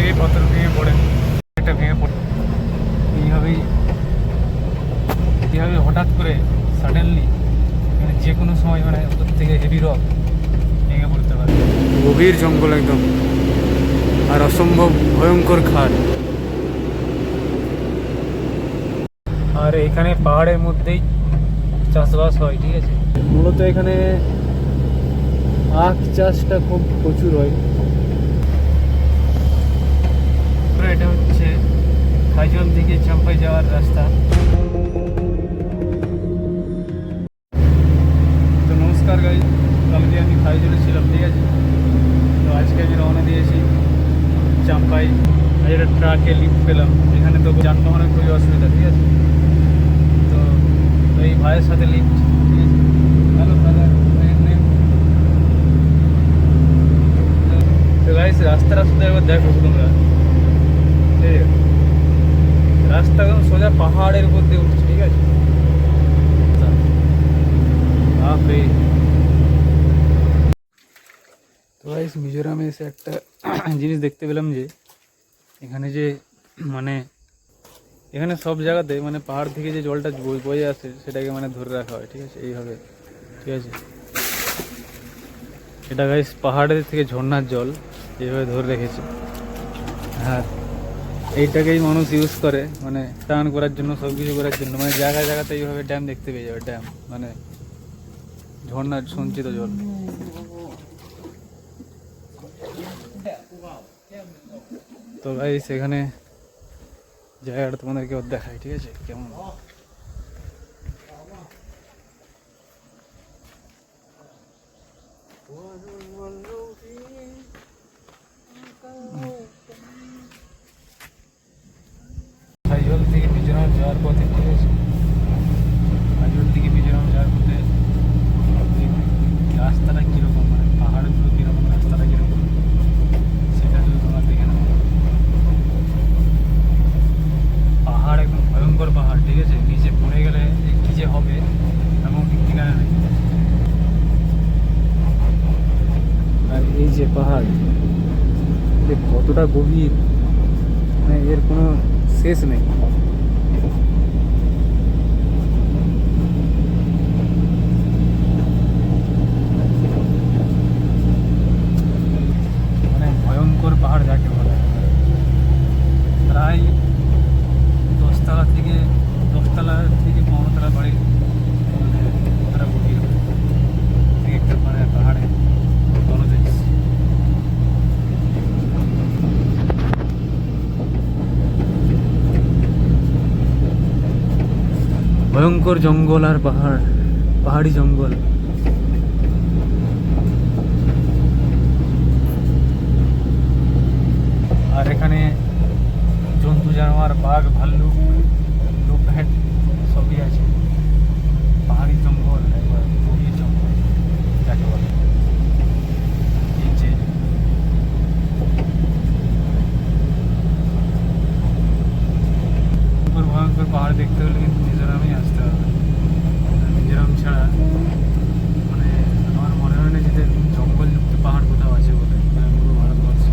থেকেই পাথর ভেঙে পড়ে, এটা ভেঙে পড়ে এইভাবেই হঠাৎ করে সাডেনলি মানে যে কোনো সময় মানে ওপর থেকে হেভি রক ভেঙে পড়তে পারে। গভীর জঙ্গল একদম, আর অসম্ভব ভয়ঙ্কর খাদ। আর এখানে পাহাড়ের মধ্যেই চাষবাস হয়, ঠিক আছে। মূলত এখানে আখ চাষটা খুব প্রচুর হয়। এটা হচ্ছে খাইজল থেকে চাম্পাই যাওয়ার রাস্তা। তো নমস্কার গাইজ, কালকে আমি খাইজলে ছিলাম, ঠিক আছে। তো আজকে আমি রওনা দিয়েছি চাম্পাই। আজ একটা ট্রাকে লিফট পেলাম, এখানে তো যানবাহনের খুবই অসুবিধা, ঠিক আছে। তো এই ভাইয়ের সাথে লিফট, ঠিক আছে। হ্যালো দাদা। তো গাইজ রাস্তাটা শুধু একবার দেখো তোমরা, ঠিক আছে। রাস্তা একদম সোজা পাহাড়ের উপর দিয়ে উঠছে, ঠিক আছে। তো গাইস মিজোরামে এসে একটা জিনিস দেখতে পেলাম যে এখানে যে মানে এখানে সব জায়গাতে মানে পাহাড় থেকে যে জলটা বয়ে আসে সেটাকে মানে ধরে রাখা হয়, ঠিক আছে, এইভাবে, ঠিক আছে। এটা গাইস পাহাড়ের থেকে ঝর্ণার জল এইভাবে ধরে রেখেছে। হ্যাঁ, এইটাকেই মানুষ ইউজ করে মানে স্নান করার জন্য, সব কিছু করার জন্য। মানে জায়গায় জায়গাতে এইভাবে ড্যাম দেখতে পেয়ে যাবে, ড্যাম মানে ঝর্ণার সঞ্চিত জল। তো ভাই সেখানে জায়গাটা তোমাদেরকে দেখায়, ঠিক আছে, কেমন। খাইজল থেকে মিজোরাম যাওয়ার পথে, ঠিক আছে, খাইজল থেকে মিজোরাম যাওয়ার পথে রাস্তাটা কীরকম, মানে পাহাড়গুলো কীরকম, রাস্তাটা কীরকম সেটা যদি তোমরা দেখে নাও। পাহাড় একদম ভয়ঙ্কর পাহাড়, ঠিক আছে। নিচে পড়ে গেলে কী যে হবে এমন ঠিক ঠিকানা নেই। আর এই যে পাহাড় কতটা গভীর, মানে এর কোনো শেষ নেই। মানে ভয়ঙ্কর পাহাড় যাকে বলে, প্রায় 10তলা থেকে 15তলা বাড়ি মানে কতটা গভীর একটা মানে পাহাড়ে তলদেশ। ভয়ঙ্কর জঙ্গল আর পাহাড়, পাহাড়ি জঙ্গল। আর এখানে জন্তু জানোয়ার, বাঘ, ভাল্লুক, লুটভ্যাট সবই আছে। পাহাড়ি জঙ্গল, একবার গভীর জঙ্গল যাকে বলে। এই যে ভয়ঙ্কর পাহাড় দেখতে হলে কিন্তু মিজোরামেই আসতে হবে। মিজোরাম ছাড়া মানে আমার মনে হয় না যে জঙ্গলযুক্ত পাহাড় কোথাও আছে বলে, মানে পুরো ভারতবর্ষে।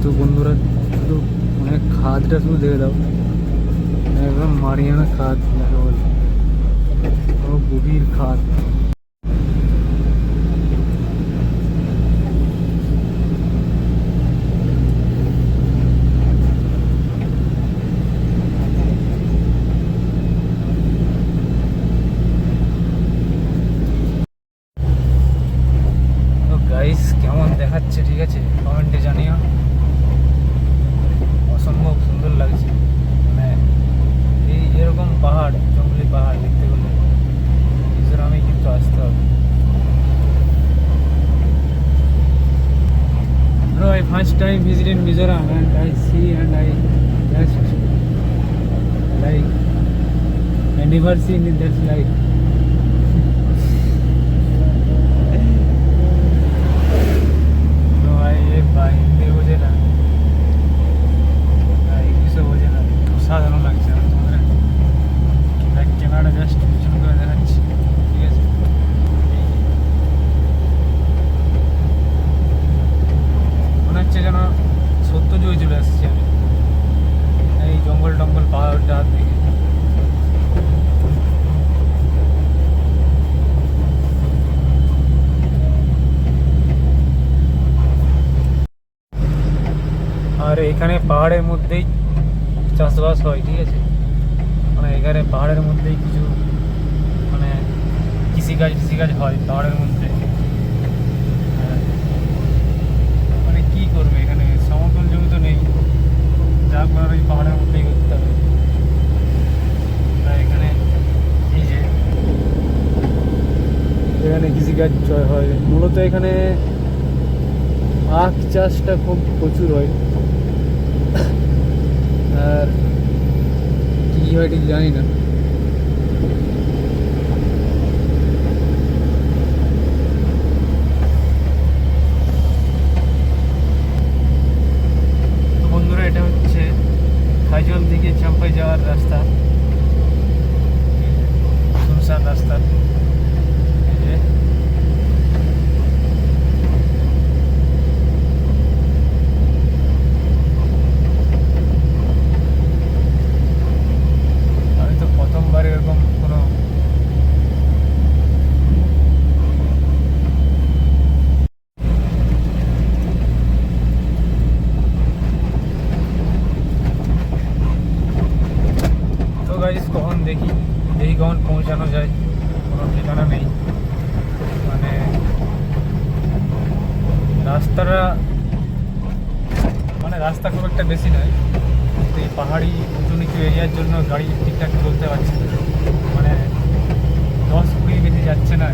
তো বন্ধুরা শুধু মানে খাদটা শুধু দেখে দাও, একদম মারিয়ানা খাদ যাকে বলে, গভীর খাদ। গাইস কেমন দেখাচ্ছে, ঠিক আছে, কমেন্টে জানিও। অসম্ভব সুন্দর লাগছে। মানে এরকম পাহাড়, জঙ্গলি পাহাড় দেখতে গেলে মিজোরামে কিন্তু আসতে হবে। Bro, I first time visited Mizoram and I see and I just like I never seen in that life. Hindi বোঝে না, ইংলিশও বোঝে না, অসাধারণ লাগছে। আমি তোমাদের ক্যামেরাটা জাস্ট পিছনে করে দেখাচ্ছি, ঠিক আছে? মনে হচ্ছে যেন সত্য যুগে চলে আসছি আমি, এই জঙ্গল টঙ্গল পাহাড়টা দেখে। আর এখানে পাহাড়ের মধ্যেই চাষবাস হয়, ঠিক আছে? মানে এখানে পাহাড়ের মধ্যেই কিছু মানে কৃষিকাজ হয় পাহাড়ের মধ্যে। মানে কি করবে, এখানে সমতল জমি তো নেই, যা করার ওই পাহাড়ের মধ্যেই করতে হবে। তাই এখানে এই যে এখানে কৃষিকাজ হয় মূলত। এখানে আখ চাষটা খুব প্রচুর হয়, আর কি হয় ঠিক জানি না। তো বন্ধুরা, এটা হচ্ছে খাইজল থেকে চাম্পাই যাওয়ার রাস্তা, শুনশান রাস্তা। এই যে প্রথমবার এরকম কোনো তো গাইস কখন দেখি কখন পৌঁছানো যায়, কোনো ঠিকানা নেই। মানে রাস্তা খুব একটা বেশি নয়, কিন্তু এই পাহাড়ি উঁচু নিচু এরিয়ার জন্য গাড়ি ঠিকঠাক চলতে পারছে না। মানে 10-20 বেশি যাচ্ছে না।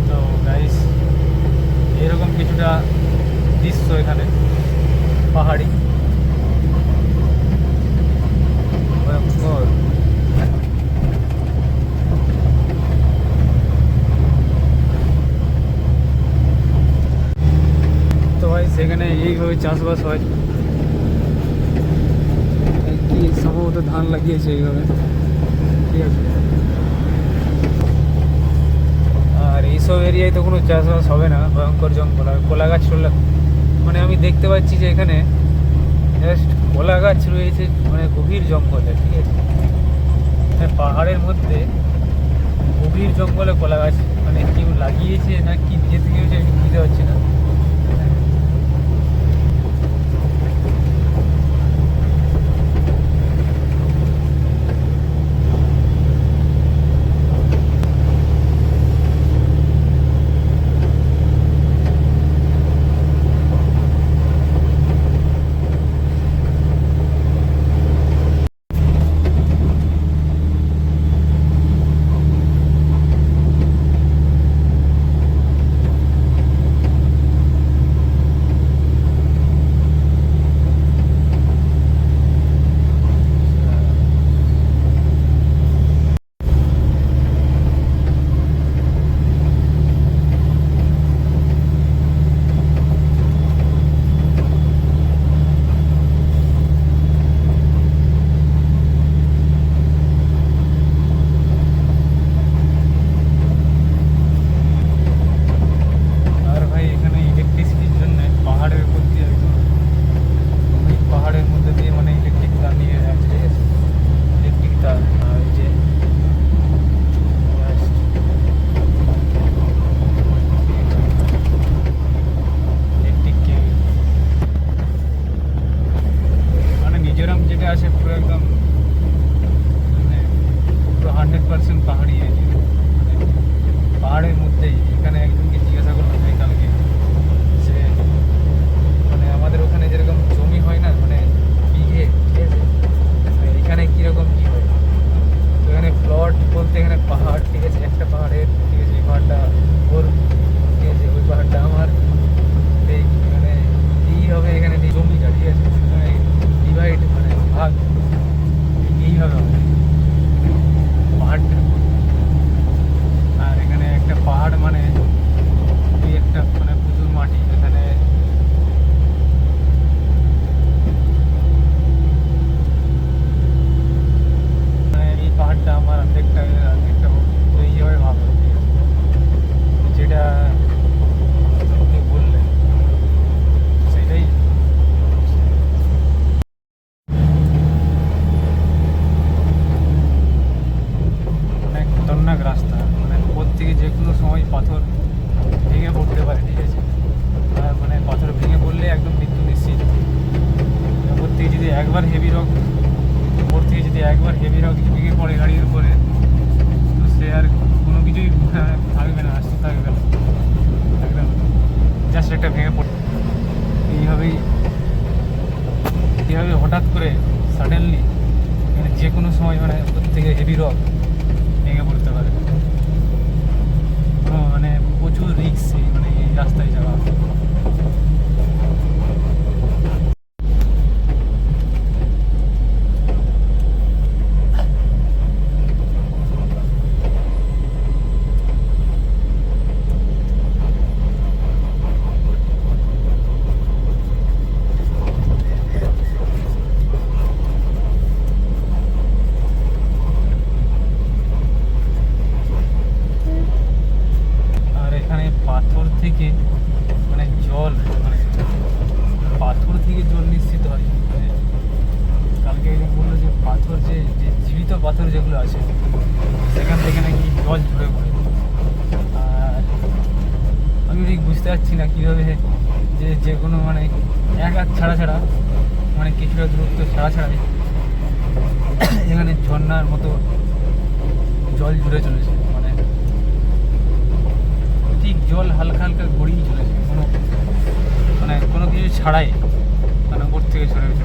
তো গাইস এরকম কিছুটা দৃশ্য এখানে পাহাড়ি। তো ভাই সেখানে এইভাবে চাষবাস হয়, কি সম্ভবত ধান লাগিয়েছে এইভাবে, ঠিক আছে? আর এইসব এরিয়ায় তো কোনো চাষবাস হবে না, ভয়ঙ্কর জঙ্গল। আর কলা গাছ মানে আমি দেখতে পাচ্ছি যে এখানে জাস্ট কলা গাছ রয়েছে, মানে গভীর জঙ্গলে, ঠিক আছে? পাহাড়ের মধ্যে গভীর জঙ্গলে কলা গাছ, মানে কেউ লাগিয়েছে না কি নিজে থেকে হয়েছে আমি বুঝতে পারছি না। পাহাড়ের মধ্যেই। এখানে একজনকে জিজ্ঞাসা করলাম এই কালকে যে মানে আমাদের ওখানে যেরকম জমি হয় না মানে বিঘে, ঠিক আছে, এখানে কীরকম কী হয়। তো এখানে প্লট বলতে এখানে পাহাড়, ঠিক আছে, একটা পাহাড়ের, ঠিক আছে, এই পাহাড়টা ওর, ঠিক আছে, ওই পাহাড়টা আমার, এই মানে এই হবে এখানে জমিটা, ঠিক আছে, ডিভাইড মানে ভাগ এইভাবে হবে পাহাড়টা। আর এখানে একটা পাহাড় মানে এই একটা মানে প্রচুর মাটি এখানে। এই পাহাড়টা আমার অর্ধেকটা এইভাবে ভাগ হবে, ঠিক আছে, যেটা আপনি বললেন সেটাই। অনেক খতরনাক রাস্তা, মানে উপর থেকে যে কোনো সময় পাথর ভেঙে পড়তে পারে, ঠিক আছে, আর মানে পাথর ভেঙে পড়লে একদম মৃত্যু নিশ্চিত। উপর থেকে যদি একবার হেভি রক ভেঙে পড়ে গাড়ির উপরে, তো সে আর কোনো কিছুই থাকবে না, আসতে থাকবে না, একদম জাস্ট একটা ভেঙে পড়ে। এইভাবেই হঠাৎ করে সাডেনলি মানে যে কোনো সময় মানে উপর থেকে হেভি রক ভেঙে পড়তে পারে। মানে প্রচুর রিস্ক এই মানে এই রাস্তায় যাওয়া। পাথর থেকে মানে জল, মানে পাথর থেকে জল নিশ্চিত হয়। মানে কালকে একজন বললো যে পাথর যে জীবিত পাথর যেগুলো আছে সেখান থেকে নাকি জল ঝরে পড়ে। আর আমি ঠিক বুঝতে পারছি না কীভাবে যে কোনো মানে এক হাত ছাড়া মানে কিছুটা দূরত্ব ছাড়াই এখানে ঝর্ণার মতো জল ঝরে চলেছে। মানে ঠিক জল হালকা গড়িয়ে চলেছে, কোনো কিছু ছাড়াই, মানে উপর থেকে ছড়ে গেছে।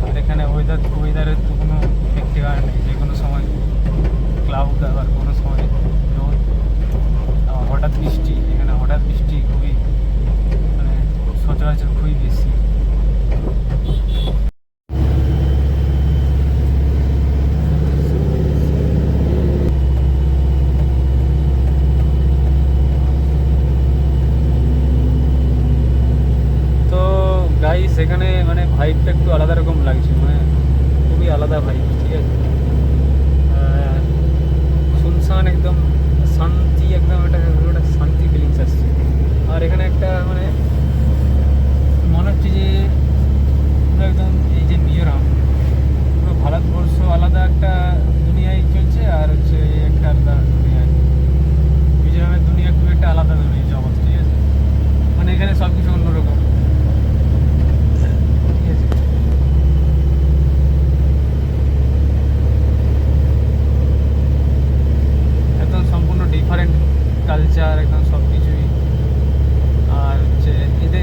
আর এখানে ওয়েদারের তো কোনো ঠিক ঠিকানা নেই, যে কোনো সময় ক্লাউড, আবার কোনো সময় রোদ, হঠাৎ বৃষ্টি। এখানে হঠাৎ বৃষ্টি খুবই মানে সচরাচর খুবই বেশি। সেখানে মানে ভাইবটা একটু আলাদা রকম লাগছে, মানে খুবই আলাদা ভাইব, ঠিক আছে, শুনশান একদম শান্তি, একদম একটা শান্তি ফিলিংস আসছে। আর এখানে একটা মানে মনে হচ্ছে যে পুরো একদম এই যে মিজোরাম, পুরো ভারতবর্ষ আলাদা একটা দুনিয়ায় চলছে, আর হচ্ছে একটা আলাদা দুনিয়ায়। মিজোরামের দুনিয়া খুব একটা আলাদা দুনিয়া জগৎ, ঠিক আছে, মানে এখানে সব কিছু অন্যরকম। একদম সম্পূর্ণ ডিফারেন্ট কালচার, একদম সব কিছুই। আর হচ্ছে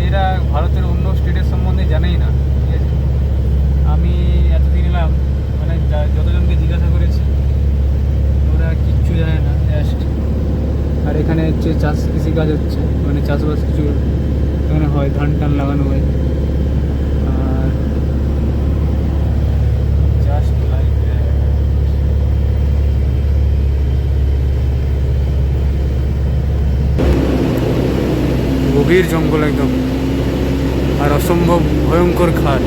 এরা ভারতের অন্য স্টেটের সম্বন্ধে জানেই না, ঠিক আছে। আমি এতদিন এলাম মানে যতজনকে জিজ্ঞাসা করেছি ওরা কিচ্ছু জানে না জাস্ট। আর এখানে হচ্ছে কৃষিকাজ হচ্ছে, মানে চাষবাস কিছু এখানে হয়, ধান টান লাগানো হয়। আর জাস্ট লাইক গভীর জঙ্গল একদম, আর অসম্ভব ভয়ঙ্কর খাল।